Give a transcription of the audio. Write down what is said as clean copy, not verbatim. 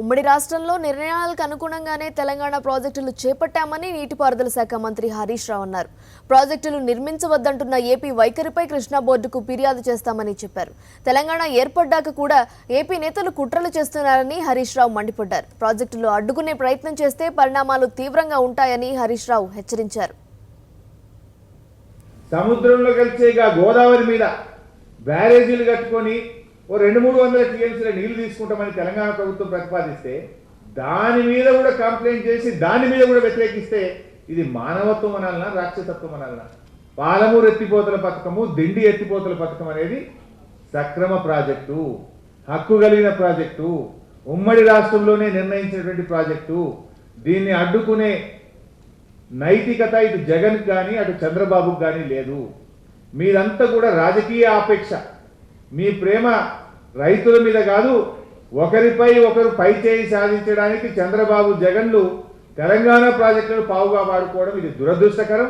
ఉమ్మడి రాష్ట్రంలో నిర్ణయాలకు అనుగుణంగానే తెలంగాణ ప్రాజెక్టులు చేపట్టామని నీటిపారుదల శాఖ మంత్రి హరీష్ రావు అన్నారు. ప్రాజెక్టులు నిర్మించవద్దంటున్న ఏపీ వైఖరిపై కృష్ణా బోర్డుకు ఫిర్యాదు చేస్తామని చెప్పారు. తెలంగాణ ఏర్పడ్డాక కూడా ఏపీ నేతలు కుట్రలు చేస్తున్నారని హరీష్ రావు మండిపడ్డారు. ప్రాజెక్టులు అడ్డుకునే ప్రయత్నం చేస్తే పరిణామాలు తీవ్రంగా ఉంటాయని హరీష్ రావు హెచ్చరించారు. సముద్రంలో కలిసేగా గోదావరి మీద బ్యారేజీలు కట్టుకొని 200-300 టీఎంసీల నీళ్లు తీసుకుంటామని తెలంగాణ ప్రభుత్వం ప్రతిపాదిస్తే దాని మీద కూడా కంప్లైంట్ చేసి దాని మీద కూడా వ్యతిరేకిస్తే ఇది మానవత్వం అనాలనా రాక్షసత్వం అనాలనా? పాలమూరు ఎత్తిపోతల పథకము, దిండి ఎత్తిపోతల పథకం అనేది సక్రమ ప్రాజెక్టు, హక్కు కలిగిన ప్రాజెక్టు, ఉమ్మడి రాష్ట్రంలోనే నిర్ణయించినటువంటి ప్రాజెక్టు. దీన్ని అడ్డుకునే నైతికత ఇటు జగన్ కానీ అటు చంద్రబాబుకు కానీ లేదు. మీదంతా కూడా రాజకీయ ఆపేక్ష. మీ ప్రేమ రైతుల మీద కాదు, ఒకరిపై ఒకరు పైచేయి సాధించడానికి చంద్రబాబు జగన్లు తెలంగాణ ప్రాజెక్టులను పావుగా వాడుకోవడం ఇది దురదృష్టకరం.